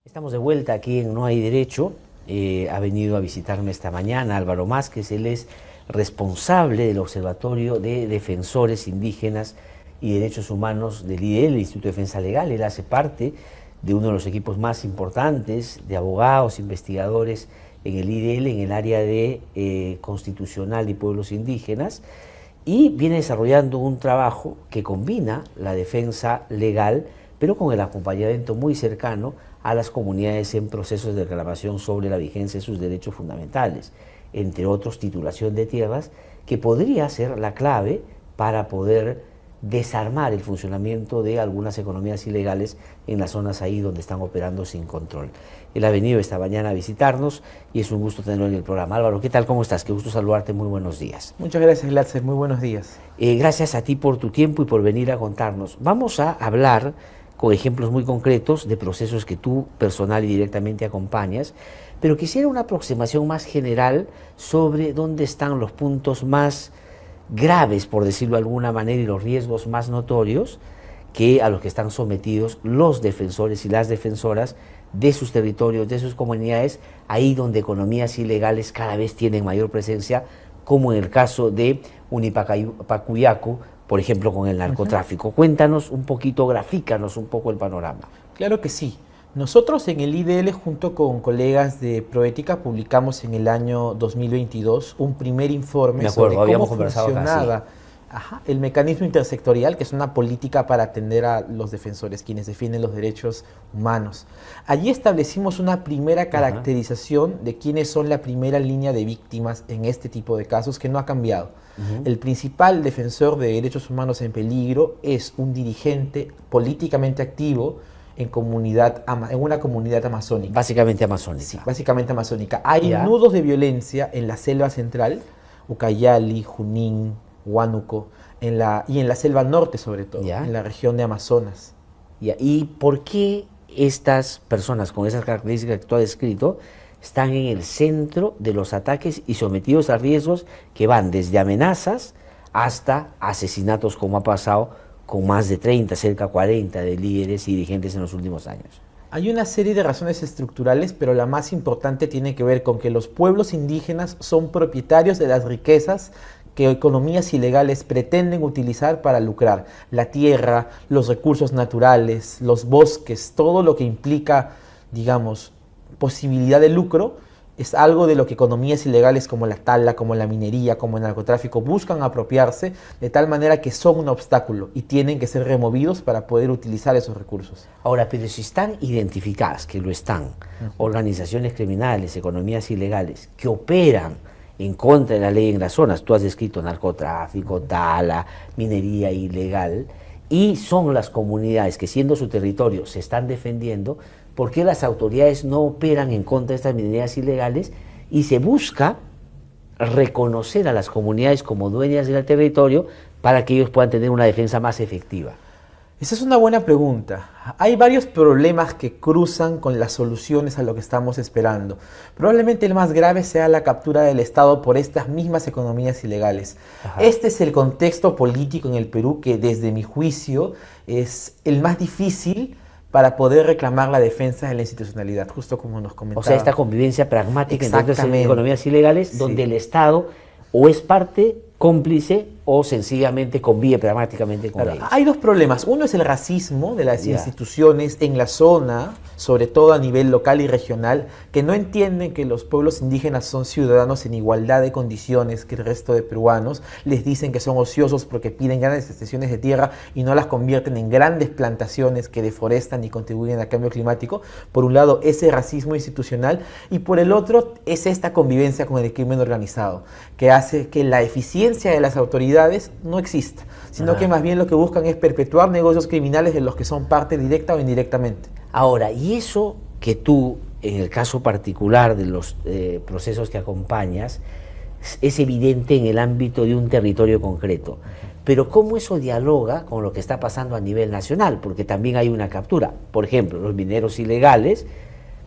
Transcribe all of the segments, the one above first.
Estamos de vuelta aquí en No hay Derecho. Ha venido a visitarme esta mañana Álvaro Másquez. Él es responsable del Observatorio de Defensores Indígenas y Derechos Humanos del IDL, el Instituto de Defensa Legal. Él hace parte de uno de los equipos más importantes de abogados, investigadores en el IDL, en el área de constitucional y pueblos indígenas, y viene desarrollando un trabajo que combina la defensa legal, pero con el acompañamiento muy cercano a las comunidades en procesos de reclamación sobre la vigencia de sus derechos fundamentales, entre otros titulación de tierras, que podría ser la clave para poder desarmar el funcionamiento de algunas economías ilegales en las zonas ahí donde están operando sin control. Él ha venido esta mañana a visitarnos y es un gusto tenerlo en el programa. Álvaro, ¿qué tal? ¿Cómo estás? Qué gusto saludarte, muy buenos días. Muchas gracias, Gladys, muy buenos días. Gracias a ti por tu tiempo y por venir a contarnos. Vamos a hablar con ejemplos muy concretos de procesos que tú personal y directamente acompañas, pero quisiera una aproximación más general sobre dónde están los puntos más graves, por decirlo de alguna manera, y los riesgos más notorios a los que están sometidos los defensores y las defensoras de sus territorios, de sus comunidades, ahí donde economías ilegales cada vez tienen mayor presencia, como en el caso de Unipacuyacu, por ejemplo, con el narcotráfico. Cuéntanos un poquito, grafícanos un poco el panorama. Claro que sí. Nosotros en el IDL, junto con colegas de Proética, publicamos en el año 2022 un primer informe sobre cómo funcionaba el mecanismo intersectorial, que es una política para atender a los defensores, quienes defienden los derechos humanos. Allí establecimos una primera caracterización de quiénes son la primera línea de víctimas en este tipo de casos, que no ha cambiado. El principal defensor de derechos humanos en peligro es un dirigente políticamente activo en una comunidad amazónica. Básicamente amazónica. Sí, básicamente amazónica. Hay nudos de violencia en la selva central, Ucayali, Junín, Huánuco, y en la selva norte sobre todo, en la región de Amazonas. ¿Y por qué estas personas con esas características que tú has descrito están en el centro de los ataques y sometidos a riesgos que van desde amenazas hasta asesinatos, como ha pasado con más de 30, cerca de 40 de líderes y dirigentes en los últimos años? Hay una serie de razones estructurales, pero la más importante tiene que ver con que los pueblos indígenas son propietarios de las riquezas que economías ilegales pretenden utilizar para lucrar. La tierra, los recursos naturales, los bosques, todo lo que implica, digamos, posibilidad de lucro, es algo de lo que economías ilegales como la tala, como la minería, como el narcotráfico buscan apropiarse, de tal manera que son un obstáculo y tienen que ser removidos para poder utilizar esos recursos. Ahora, pero si están identificadas, que lo están, organizaciones criminales, economías ilegales, que operan en contra de la ley en las zonas, tú has descrito narcotráfico, tala, minería ilegal, y son las comunidades que, siendo su territorio, se están defendiendo, ¿por qué las autoridades no operan en contra de estas minerías ilegales y se busca reconocer a las comunidades como dueñas del territorio para que ellos puedan tener una defensa más efectiva? Esa es una buena pregunta. Hay varios problemas que cruzan con las soluciones a lo que estamos esperando. Probablemente el más grave sea la captura del Estado por estas mismas economías ilegales. Este es el contexto político en el Perú que, desde mi juicio, es el más difícil para poder reclamar la defensa de la institucionalidad, justo como nos comentaba. O sea, esta convivencia pragmática entre otras economías ilegales, donde el Estado o es parte, cómplice, o sencillamente convive pragmáticamente con ellos. Hay dos problemas. Uno es el racismo de las instituciones en la zona, sobre todo a nivel local y regional, que no entienden que los pueblos indígenas son ciudadanos en igualdad de condiciones que el resto de peruanos. Les dicen que son ociosos porque piden grandes extensiones de tierra y no las convierten en grandes plantaciones que deforestan y contribuyen al cambio climático. Por un lado, ese racismo institucional, y por el otro, es esta convivencia con el crimen organizado, que hace que la eficiencia de las autoridades no exista, sino que más bien lo que buscan es perpetuar negocios criminales de los que son parte directa o indirectamente. Ahora, y eso que tú, en el caso particular de los procesos que acompañas, es evidente en el ámbito de un territorio concreto, pero ¿cómo eso dialoga con lo que está pasando a nivel nacional? Porque también hay una captura. Por ejemplo, los mineros ilegales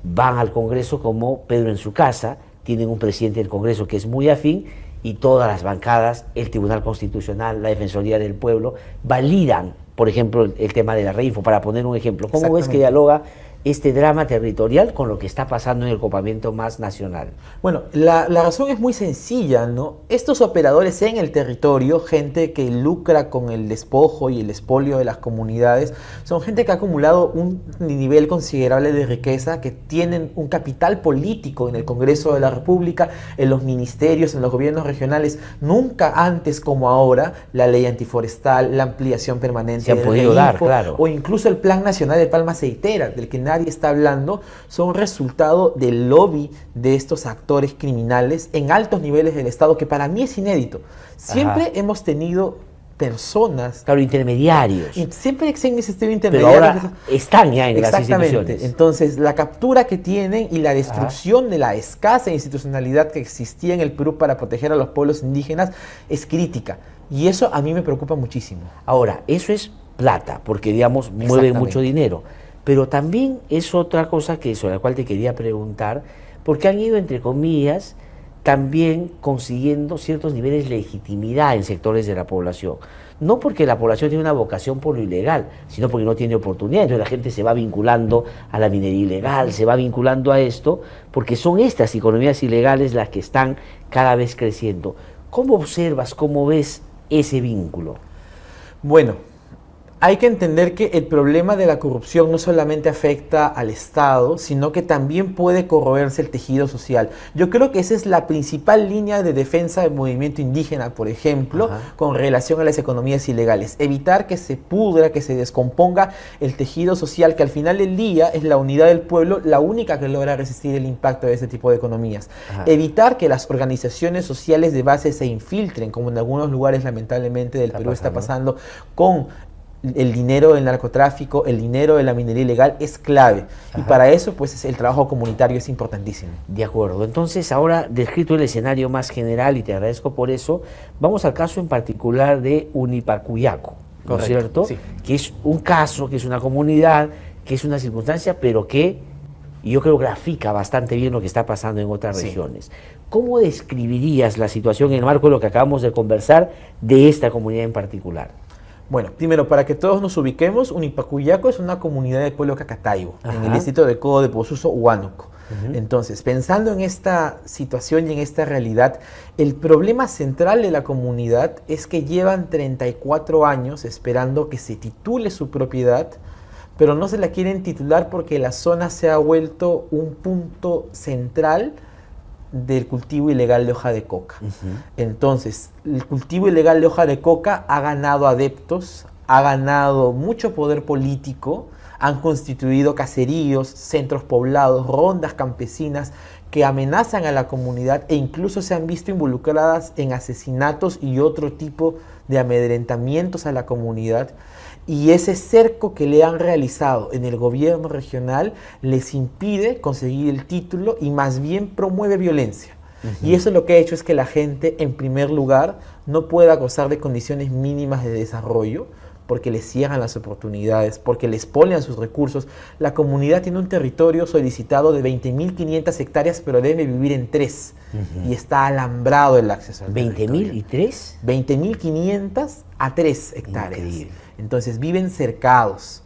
van al Congreso como Pedro en su casa, tienen un presidente del Congreso que es muy afín, y todas las bancadas, el Tribunal Constitucional, la Defensoría del Pueblo, validan, por ejemplo, el tema de la Reinfo, para poner un ejemplo. ¿Cómo ves que dialoga este drama territorial con lo que está pasando en el copamiento más nacional? Bueno, la razón es muy sencilla, ¿no? Estos operadores en el territorio, gente que lucra con el despojo y el expolio de las comunidades, son gente que ha acumulado un nivel considerable de riqueza, que tienen un capital político en el Congreso de la República, en los ministerios, en los gobiernos regionales. Nunca antes como ahora, la ley antiforestal, la ampliación permanente se han podido dar, claro, o incluso el Plan Nacional de Palma Aceitera, del que nadie está hablando, son resultado del lobby de estos actores criminales en altos niveles del Estado, que para mí es inédito. Siempre hemos tenido personas... Claro, intermediarios. Siempre se han existido Pero intermediarios. ahora están ya en las instituciones. Entonces, la captura que tienen y la destrucción de la escasa institucionalidad que existía en el Perú para proteger a los pueblos indígenas es crítica. Y eso a mí me preocupa muchísimo. Ahora, eso es plata, porque digamos, mueve mucho dinero. Pero también es otra cosa sobre la cual te quería preguntar, porque han ido, entre comillas, también consiguiendo ciertos niveles de legitimidad en sectores de la población. No porque la población tiene una vocación por lo ilegal, sino porque no tiene oportunidad. Entonces la gente se va vinculando a la minería ilegal, se va vinculando a esto, porque son estas economías ilegales las que están cada vez creciendo. ¿Cómo observas, cómo ves ese vínculo? Bueno, hay que entender que el problema de la corrupción no solamente afecta al Estado, sino que también puede corroerse el tejido social. Yo creo que esa es la principal línea de defensa del movimiento indígena, por ejemplo, con relación a las economías ilegales. Evitar que se pudra, que se descomponga el tejido social, que al final del día es la unidad del pueblo la única que logra resistir el impacto de este tipo de economías. Evitar que las organizaciones sociales de base se infiltren, como en algunos lugares lamentablemente del Perú está pasando, con el dinero del narcotráfico, el dinero de la minería ilegal, es clave. Y para eso, pues, el trabajo comunitario es importantísimo. De acuerdo. Entonces, ahora, descrito el escenario más general, y te agradezco por eso, vamos al caso en particular de Unipacuyaco, ¿no es cierto? Sí. Que es un caso, que es una comunidad, que es una circunstancia, pero que yo creo grafica bastante bien lo que está pasando en otras regiones. ¿Cómo describirías la situación en el marco de lo que acabamos de conversar de esta comunidad en particular? Bueno, primero, para que todos nos ubiquemos, Unipacuyaco es una comunidad del pueblo Cacataibo, en el distrito de Codo de Posuso, Huánuco. Entonces, pensando en esta situación y en esta realidad, el problema central de la comunidad es que llevan 34 años esperando que se titule su propiedad, pero no se la quieren titular porque la zona se ha vuelto un punto central del cultivo ilegal de hoja de coca. Entonces, el cultivo ilegal de hoja de coca ha ganado adeptos, ha ganado mucho poder político, han constituido caseríos, centros poblados, rondas campesinas que amenazan a la comunidad e incluso se han visto involucradas en asesinatos y otro tipo de amedrentamientos a la comunidad. Y ese cerco que le han realizado en el gobierno regional les impide conseguir el título y más bien promueve violencia. Y eso lo que ha hecho es que la gente, en primer lugar, no pueda gozar de condiciones mínimas de desarrollo, porque les cierran las oportunidades, porque les expolian sus recursos. La comunidad tiene un territorio solicitado de 20.500 hectáreas, pero debe vivir en 3. Y está alambrado el acceso al territorio. ¿20.000 y 3? 20.500 a 3 hectáreas. Increíble. Entonces viven cercados,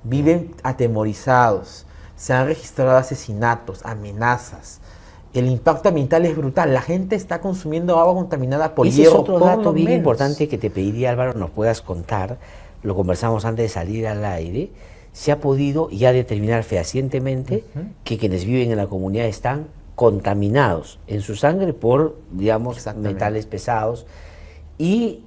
viven atemorizados, se han registrado asesinatos, amenazas. El impacto ambiental es brutal. La gente está consumiendo agua contaminada por hierro. Ese es otro dato bien importante que te pediría, Álvaro, nos puedas contar. Lo conversamos antes de salir al aire. Se ha podido ya determinar fehacientemente que quienes viven en la comunidad están contaminados en su sangre por, digamos, metales pesados. Y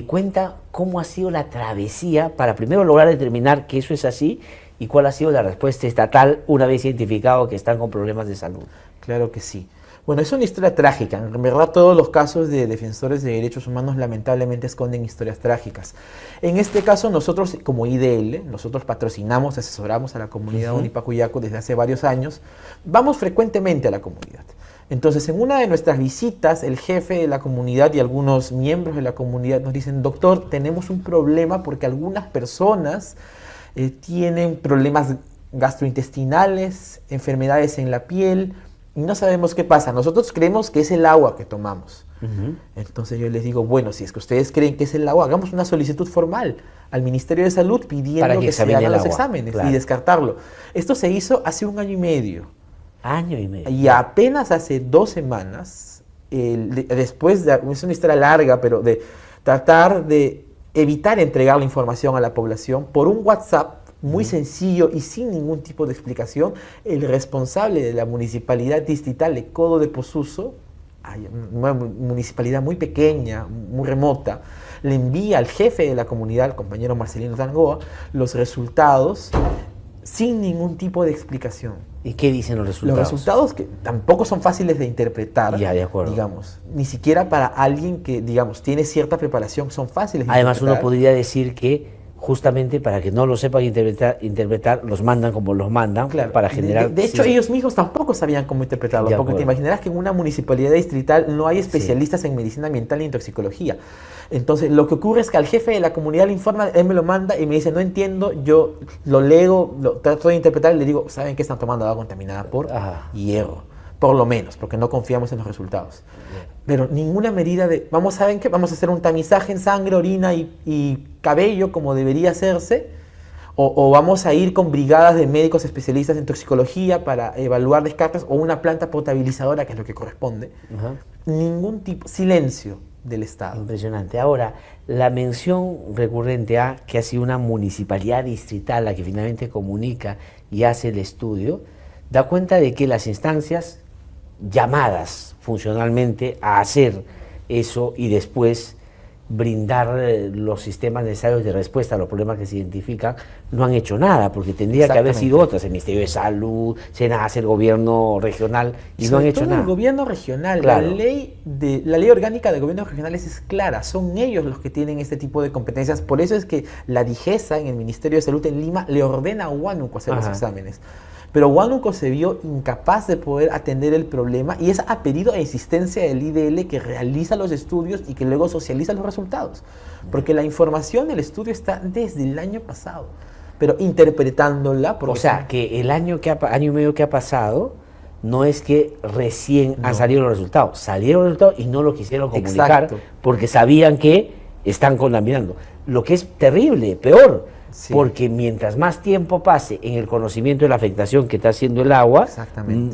cuenta cómo ha sido la travesía para primero lograr determinar que eso es así y cuál ha sido la respuesta estatal una vez identificado que están con problemas de salud. Claro que sí. Bueno, es una historia trágica. En verdad, todos los casos de defensores de derechos humanos lamentablemente esconden historias trágicas. En este caso, nosotros como IDL, nosotros patrocinamos, asesoramos a la comunidad Unipacuyaco desde hace varios años. Vamos frecuentemente a la comunidad. Entonces, en una de nuestras visitas, el jefe de la comunidad y algunos miembros de la comunidad nos dicen: doctor, tenemos un problema porque algunas personas tienen problemas gastrointestinales, enfermedades en la piel, y no sabemos qué pasa. Nosotros creemos que es el agua que tomamos. Entonces yo les digo, bueno, si es que ustedes creen que es el agua, hagamos una solicitud formal al Ministerio de Salud pidiendo que se hagan los exámenes y descartarlo. Esto se hizo hace 1 año y medio. Año y medio. Y apenas hace 2 semanas, después de, es una historia larga, pero de tratar de evitar entregar la información a la población por un WhatsApp muy sencillo y sin ningún tipo de explicación, el responsable de la municipalidad distrital de Codo de Posuso, una municipalidad muy pequeña, muy remota, le envía al jefe de la comunidad, el compañero Marcelino Tangoa, los resultados sin ningún tipo de explicación. ¿Y qué dicen los resultados? Los resultados que tampoco son fáciles de interpretar, ya, de acuerdo, digamos, ni siquiera para alguien que, digamos, tiene cierta preparación, son fáciles de Además, interpretar. uno podría decir que justamente para que no lo sepan interpretar los mandan como los mandan, claro, para generar... De hecho, ellos mismos tampoco sabían cómo interpretarlo, porque te imaginarás que en una municipalidad distrital no hay especialistas en medicina ambiental ni en toxicología. Entonces, lo que ocurre es que al jefe de la comunidad le informa, él me lo manda y me dice, no entiendo, yo lo leo, lo trato de interpretar y le digo, ¿saben que están tomando agua contaminada por hierro? Por lo menos, porque no confiamos en los resultados. Pero ninguna medida de, ¿saben qué? Vamos a hacer un tamizaje en sangre, orina y cabello como debería hacerse, o vamos a ir con brigadas de médicos especialistas en toxicología para evaluar descartes, o una planta potabilizadora, que es lo que corresponde. Ningún tipo, silencio del Estado. Impresionante. Ahora, la mención recurrente a que ha sido una municipalidad distrital la que finalmente comunica y hace el estudio, da cuenta de que las instancias llamadas funcionalmente a hacer eso y después brindar los sistemas necesarios de respuesta a los problemas que se identifican, no han hecho nada, porque tendría que haber sido otras, el Ministerio de Salud, SENACE, el gobierno regional, y no han hecho nada. El gobierno regional, claro. la ley orgánica de gobiernos regionales es clara, son ellos los que tienen este tipo de competencias, por eso es que la DIGESA en el Ministerio de Salud en Lima le ordena a Huánuco hacer los exámenes. Pero Huánuco se vio incapaz de poder atender el problema y es a pedido e insistencia del IDL que realiza los estudios y que luego socializa los resultados. Porque la información del estudio está desde el año pasado, pero interpretándola... O sea, que el año y medio que ha pasado no es que recién han salido los resultados. Salieron los resultados y no lo quisieron comunicar porque sabían que están contaminando. Lo que es terrible, peor. Sí. Porque mientras más tiempo pase en el conocimiento de la afectación que está haciendo el agua,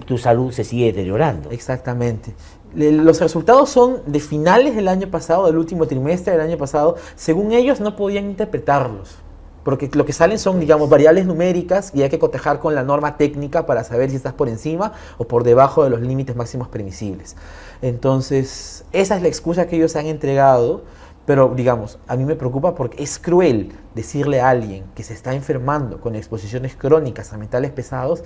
tu salud se sigue deteriorando. Exactamente. Los resultados son de finales del año pasado, del último trimestre del año pasado. Según ellos no podían interpretarlos, porque lo que salen son, digamos, variables numéricas y hay que cotejar con la norma técnica para saber si estás por encima o por debajo de los límites máximos permisibles. Entonces, esa es la excusa que ellos han entregado. Pero, digamos, a mí me preocupa porque es cruel decirle a alguien que se está enfermando con exposiciones crónicas a metales pesados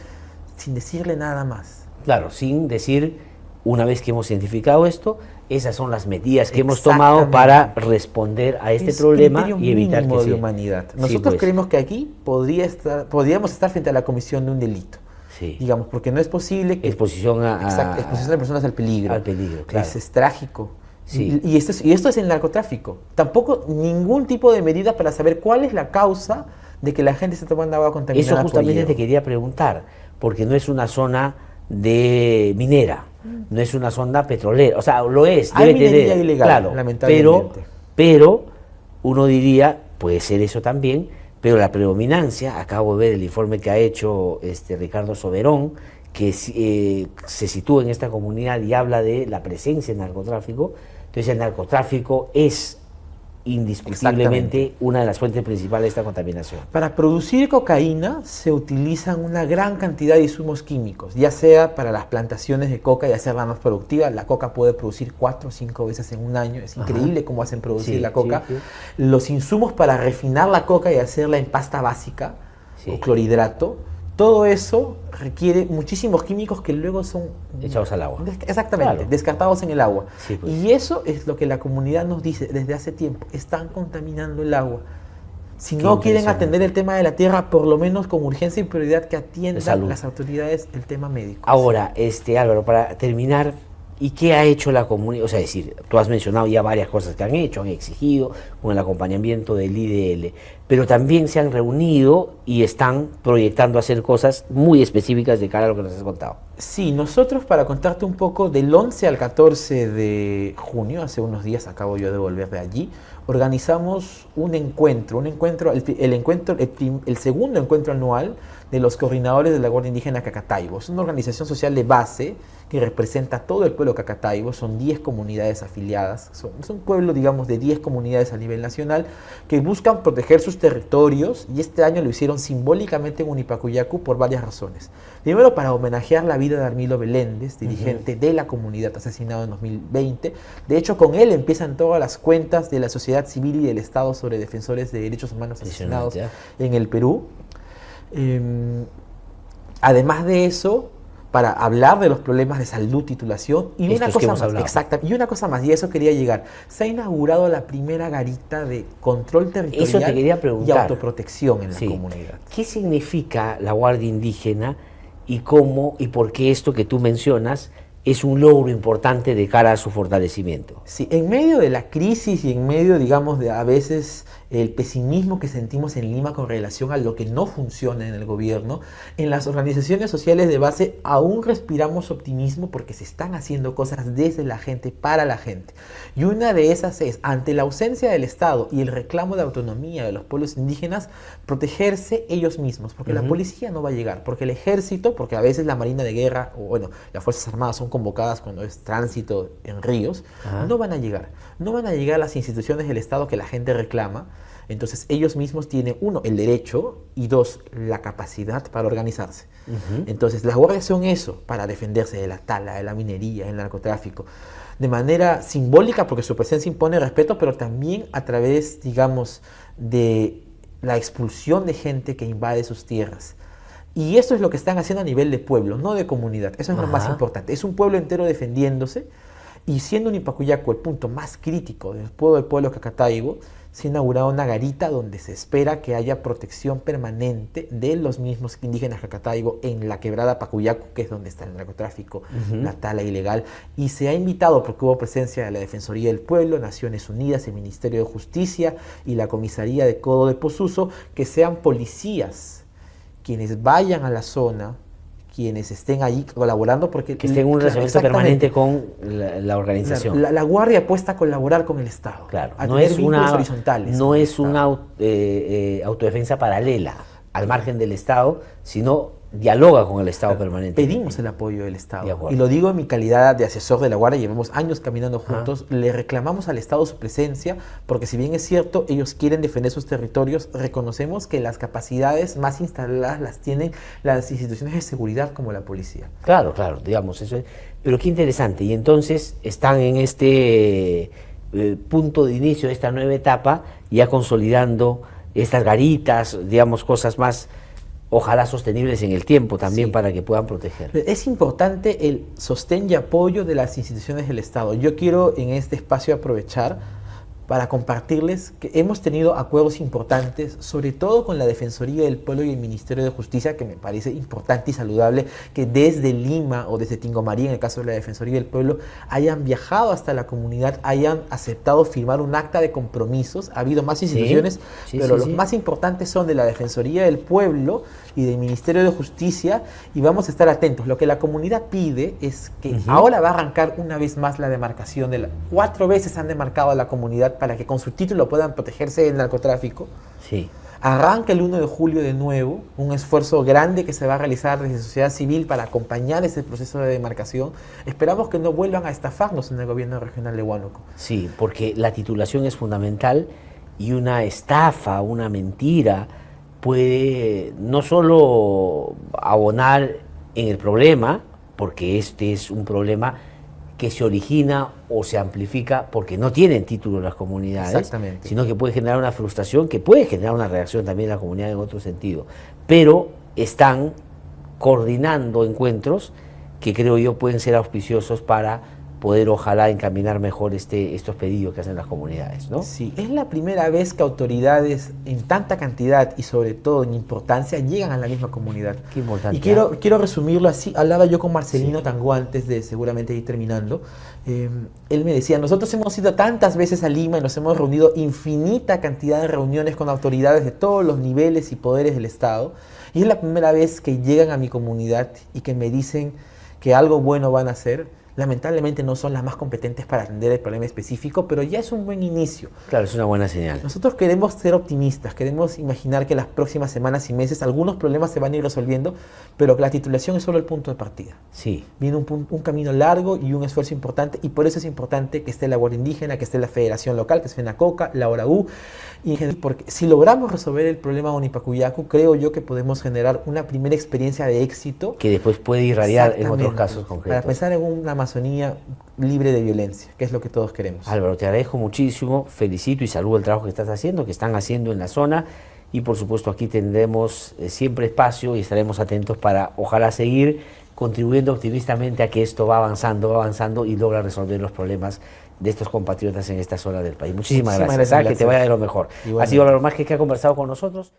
sin decirle nada más. Claro, sin decir, una vez que hemos identificado esto, esas son las medidas que hemos tomado para responder a este problema y evitar que de humanidad. Nosotros creemos que aquí podríamos estar frente a la comisión de un delito. Sí. Digamos, porque no es posible que... Exposición exposición de personas al peligro. Al peligro, claro. Es trágico. Sí. Y esto es el narcotráfico. Tampoco ningún tipo de medida para saber cuál es la causa de que la gente esté tomando agua contaminada. Eso justamente te quería preguntar, porque no es una zona de minera, no es una zona petrolera, o sea, lo es, hay minería ilegal, claro, lamentablemente. Pero uno diría, puede ser eso también, pero la predominancia, acabo de ver el informe que ha hecho Ricardo Soberón, que se sitúa en esta comunidad y habla de la presencia del narcotráfico. Entonces el narcotráfico es indiscutiblemente una de las fuentes principales de esta contaminación. Para producir cocaína se utilizan una gran cantidad de insumos químicos, ya sea para las plantaciones de coca y hacerla más productiva. La coca puede producir 4 o 5 veces en un año, es increíble cómo hacen producir la coca. Sí. Los insumos para refinar la coca y hacerla en pasta básica o clorhidrato, todo eso requiere muchísimos químicos que luego son... echados al agua. Exactamente, descartados en el agua. Sí, pues. Y eso es lo que la comunidad nos dice desde hace tiempo. Están contaminando el agua. Si no quieren atender el tema de la tierra, por lo menos con urgencia y prioridad que atiendan las autoridades el tema médico. Ahora, Álvaro, para terminar, ¿Y qué ha hecho la comunidad? O sea, es decir, tú has mencionado ya varias cosas que han hecho, han exigido con el acompañamiento del IDL, pero también se han reunido y están proyectando hacer cosas muy específicas de cara a lo que nos has contado. Sí, nosotros, para contarte un poco, del 11 al 14 de junio, hace unos días acabo yo de volver de allí, organizamos un encuentro, el segundo encuentro anual de los coordinadores de la Guardia Indígena Cacataibo. Es una organización social de base que representa a todo el pueblo cacataibo, son 10 comunidades afiliadas, es un pueblo, digamos, de 10 comunidades a nivel nacional que buscan proteger sus territorios, y este año lo hicieron simbólicamente en Unipacuyacu por varias razones. Primero, para homenajear la vida de Armilo Beléndez, dirigente de la comunidad asesinado en 2020. De hecho, con él empiezan todas las cuentas de la sociedad civil y del Estado sobre defensores de derechos humanos asesinados en el Perú. Además de eso, para hablar de los problemas de salud, titulación y una cosa más, exacta, y una cosa más, y a eso quería llegar. Se ha inaugurado la primera garita de control territorial eso te quería preguntar. Y autoprotección en la comunidad. ¿Qué significa la Guardia Indígena y cómo y por qué esto que tú mencionas es un logro importante de cara a su fortalecimiento? Sí, en medio de la crisis y en medio, digamos, de a veces el pesimismo que sentimos en Lima con relación a lo que no funciona en el gobierno, en las organizaciones sociales de base aún respiramos optimismo porque se están haciendo cosas desde la gente, para la gente. Y una de esas es, ante la ausencia del Estado y el reclamo de autonomía de los pueblos indígenas, protegerse ellos mismos, porque la policía no va a llegar, porque el ejército, porque a veces la Marina de Guerra, o bueno, las Fuerzas Armadas son convocadas cuando es tránsito en ríos, no van a llegar. No van a llegar las instituciones del Estado que la gente reclama. Entonces ellos mismos tienen, uno, el derecho, y dos, la capacidad para organizarse. Entonces las guardias son eso, para defenderse de la tala, de la minería, del narcotráfico, de manera simbólica, porque su presencia impone respeto, pero también a través, digamos, de la expulsión de gente que invade sus tierras. Y eso es lo que están haciendo a nivel de pueblo, no de comunidad. Eso es lo más importante. Es un pueblo entero defendiéndose, y siendo Unipacuyacu el punto más crítico del pueblo cacataibo, se ha inaugurado una garita donde se espera que haya protección permanente de los mismos indígenas cacataibo en la quebrada Pacuyacu, que es donde está el narcotráfico, la tala ilegal. Y se ha invitado, porque hubo presencia de la Defensoría del Pueblo, Naciones Unidas, el Ministerio de Justicia y la Comisaría de Codo de Posuso, que sean policías quienes vayan a la zona, quienes estén allí colaborando, porque que estén en un relacionamiento permanente con la organización. La Guardia apuesta a colaborar con el Estado. Claro, a no tener es vínculos horizontales. No es una autodefensa paralela al margen del Estado, sino dialoga con el Estado permanente. Pedimos el apoyo del Estado. Y lo digo en mi calidad de asesor de la Guardia, llevamos años caminando juntos, le reclamamos al Estado su presencia, porque si bien es cierto, ellos quieren defender sus territorios, reconocemos que las capacidades más instaladas las tienen las instituciones de seguridad como la policía. Claro, claro, digamos, eso es. Pero qué interesante, y entonces están en este punto de inicio de esta nueva etapa, ya consolidando estas garitas, digamos, cosas más, ojalá sostenibles en el tiempo también, para que puedan proteger. Es importante el sostén y apoyo de las instituciones del Estado. Yo quiero en este espacio aprovechar para compartirles que hemos tenido acuerdos importantes, sobre todo con la Defensoría del Pueblo y el Ministerio de Justicia, que me parece importante y saludable que desde Lima o desde Tingomarí, en el caso de la Defensoría del Pueblo, hayan viajado hasta la comunidad, hayan aceptado firmar un acta de compromisos. Ha habido más instituciones, pero los más importantes son de la Defensoría del Pueblo y del Ministerio de Justicia, y vamos a estar atentos. Lo que la comunidad pide es que ahora va a arrancar una vez más la demarcación. 4 veces han demarcado a la comunidad para que con su título puedan protegerse del narcotráfico. Arranca el 1 de julio de nuevo, un esfuerzo grande que se va a realizar desde la sociedad civil para acompañar ese proceso de demarcación. Esperamos que no vuelvan a estafarnos en el gobierno regional de Huánuco. Sí, porque la titulación es fundamental, y una estafa, una mentira, puede no solo abonar en el problema, porque este es un problema que se origina o se amplifica porque no tienen título las comunidades, sino que puede generar una frustración, que puede generar una reacción también en la comunidad en otro sentido. Pero están coordinando encuentros que creo yo pueden ser auspiciosos para poder ojalá encaminar mejor estos pedidos que hacen las comunidades, ¿no? Sí, es la primera vez que autoridades en tanta cantidad y sobre todo en importancia llegan a la misma comunidad. Qué importante. Y quiero resumirlo así. Hablaba yo con Marcelino Tango antes de seguramente ir terminando. Él me decía, nosotros hemos ido tantas veces a Lima y nos hemos reunido infinita cantidad de reuniones con autoridades de todos los niveles y poderes del Estado. Y es la primera vez que llegan a mi comunidad y que me dicen que algo bueno van a hacer. Lamentablemente no son las más competentes para atender el problema específico, pero ya es un buen inicio. Claro, es una buena señal. Nosotros queremos ser optimistas, queremos imaginar que las próximas semanas y meses algunos problemas se van a ir resolviendo, pero que la titulación es solo el punto de partida. Sí. Viene un camino largo y un esfuerzo importante, y por eso es importante que esté la Guardia Indígena, que esté la Federación Local, que es FENACOCA, la ORAU, porque si logramos resolver el problema de Onipacuyacu, creo yo que podemos generar una primera experiencia de éxito. Que después puede irradiar en otros casos concretos. Para pensar en una Amazonía libre de violencia, que es lo que todos queremos. Álvaro, te agradezco muchísimo, felicito y saludo el trabajo que estás haciendo, que están haciendo en la zona, y por supuesto aquí tendremos siempre espacio y estaremos atentos para ojalá seguir contribuyendo optimistamente a que esto va avanzando y logra resolver los problemas de estos compatriotas en esta zona del país. Muchísimas gracias. Que te vaya de lo mejor. Ha sido Álvaro Másquez que ha conversado con nosotros.